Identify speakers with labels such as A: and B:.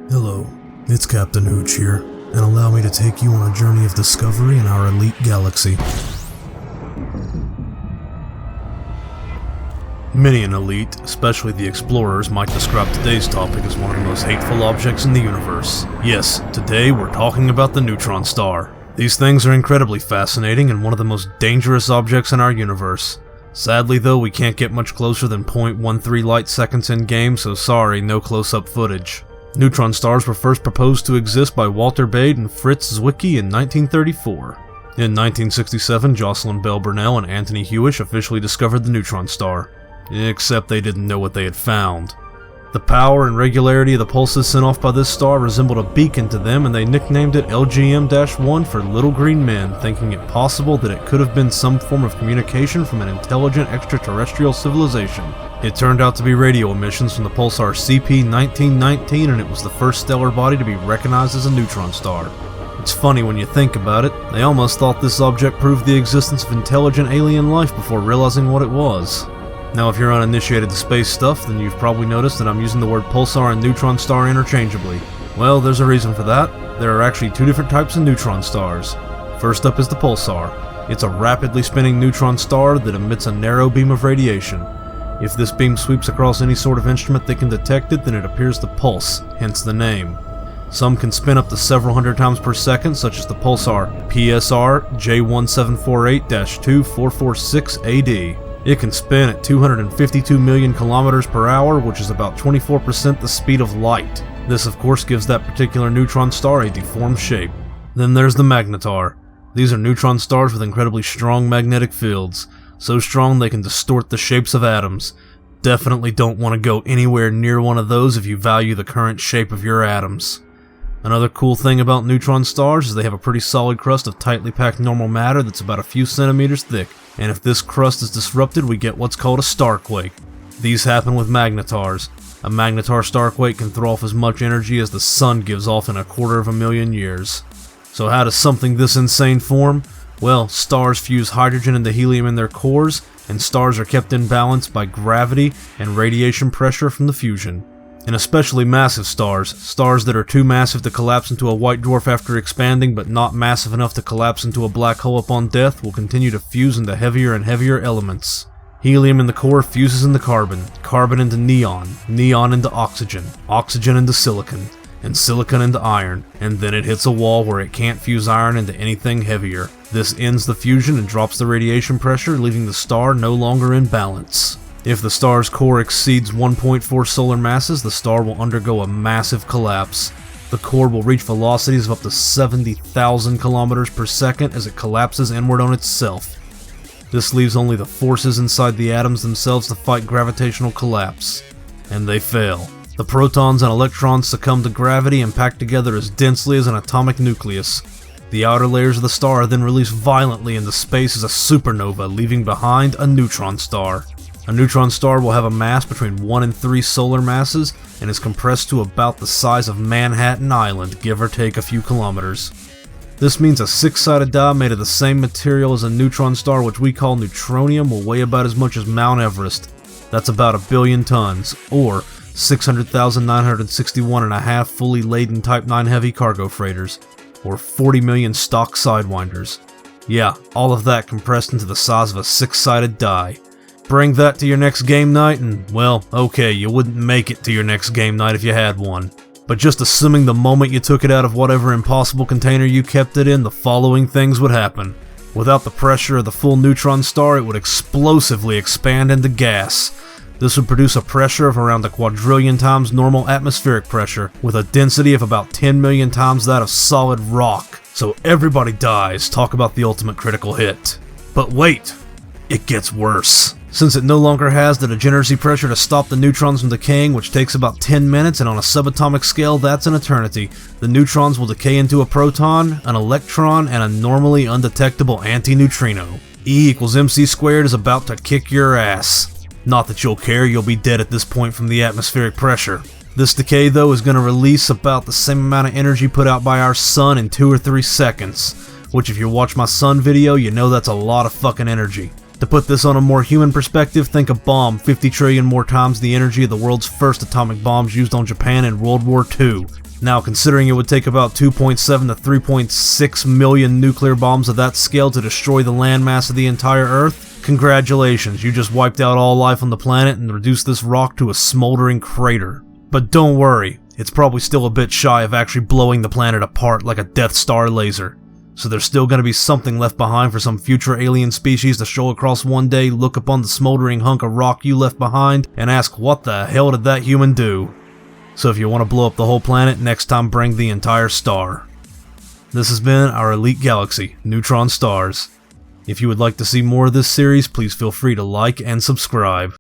A: Hello, it's Captain Hooch here, and allow me to take you on a journey of discovery in our elite galaxy. Many an elite, especially the explorers, might describe today's topic as one of the most hateful objects in the universe. Yes, today we're talking about the Neutron Star. These things are incredibly fascinating and one of the most dangerous objects in our universe. Sadly though, we can't get much closer than 0.13 light seconds in game, so sorry, no close-up footage. Neutron stars were first proposed to exist by Walter Bade and Fritz Zwicky in 1934. In 1967, Jocelyn Bell Burnell and Anthony Hewish officially discovered the neutron star. Except they didn't know what they had found. The power and regularity of the pulses sent off by this star resembled a beacon to them, and they nicknamed it LGM-1 for Little Green Men, thinking it possible that it could have been some form of communication from an intelligent extraterrestrial civilization. It turned out to be radio emissions from the pulsar CP-1919, and it was the first stellar body to be recognized as a neutron star. It's funny when you think about it, they almost thought this object proved the existence of intelligent alien life before realizing what it was. Now if you're uninitiated to space stuff, then you've probably noticed that I'm using the word pulsar and neutron star interchangeably. Well, there's a reason for that. There are actually two different types of neutron stars. First up is the pulsar. It's a rapidly spinning neutron star that emits a narrow beam of radiation. If this beam sweeps across any sort of instrument that can detect it, then it appears to pulse, hence the name. Some can spin up to several hundred times per second, such as the pulsar PSR J1748-2446AD. It can spin at 252 million kilometers per hour, which is about 24% the speed of light. This of course gives that particular neutron star a deformed shape. Then there's the magnetar. These are neutron stars with incredibly strong magnetic fields. So strong they can distort the shapes of atoms. Definitely don't want to go anywhere near one of those if you value the current shape of your atoms. Another cool thing about neutron stars is they have a pretty solid crust of tightly packed normal matter that's about a few centimeters thick, and if this crust is disrupted we get what's called a starquake. These happen with magnetars. A magnetar starquake can throw off as much energy as the sun gives off in 250,000 years. So how does something this insane form? Well, stars fuse hydrogen into helium in their cores, and stars are kept in balance by gravity and radiation pressure from the fusion. In especially massive stars, stars that are too massive to collapse into a white dwarf after expanding but not massive enough to collapse into a black hole upon death, will continue to fuse into heavier and heavier elements. Helium in the core fuses into carbon, carbon into neon, neon into oxygen, oxygen into silicon, and silicon into iron, and then it hits a wall where it can't fuse iron into anything heavier. This ends the fusion and drops the radiation pressure, leaving the star no longer in balance. If the star's core exceeds 1.4 solar masses, the star will undergo a massive collapse. The core will reach velocities of up to 70,000 kilometers per second as it collapses inward on itself. This leaves only the forces inside the atoms themselves to fight gravitational collapse. And they fail. The protons and electrons succumb to gravity and pack together as densely as an atomic nucleus. The outer layers of the star are then released violently into space as a supernova, leaving behind a neutron star. A neutron star will have a mass between 1 and 3 solar masses and is compressed to about the size of Manhattan Island, give or take a few kilometers. This means a 6-sided die made of the same material as a neutron star, which we call neutronium, will weigh about as much as Mount Everest. That's about 1 billion tons, or 600,961.5 fully laden Type 9 heavy cargo freighters, or 40 million stock sidewinders. Yeah, all of that compressed into the size of a 6-sided die. Bring that to your next game night and, well, okay, you wouldn't make it to your next game night if you had one. But just assuming the moment you took it out of whatever impossible container you kept it in, the following things would happen. Without the pressure of the full neutron star, it would explosively expand into gas. This would produce a pressure of around 1,000,000,000 times normal atmospheric pressure, with a density of about 10 million times that of solid rock. So everybody dies. Talk about the ultimate critical hit. But wait, it gets worse. Since it no longer has the degeneracy pressure to stop the neutrons from decaying, which takes about 10 minutes, and on a subatomic scale that's an eternity, the neutrons will decay into a proton, an electron, and a normally undetectable antineutrino. E equals mc squared is about to kick your ass. Not that you'll care, you'll be dead at this point from the atmospheric pressure. This decay though is going to release about the same amount of energy put out by our sun in 2 or 3 seconds, which if you watch my sun video you know that's a lot of fucking energy. To put this on a more human perspective, think a bomb 50 trillion more times the energy of the world's first atomic bombs used on Japan in World War II. Now, considering it would take about 2.7 to 3.6 million nuclear bombs of that scale to destroy the landmass of the entire Earth, congratulations, you just wiped out all life on the planet and reduced this rock to a smoldering crater. But don't worry, it's probably still a bit shy of actually blowing the planet apart like a Death Star laser. So there's still going to be something left behind for some future alien species to stroll across one day, look upon the smoldering hunk of rock you left behind, and ask what the hell did that human do? So if you want to blow up the whole planet, next time bring the entire star. This has been our elite galaxy, Neutron Stars. If you would like to see more of this series, please feel free to like and subscribe.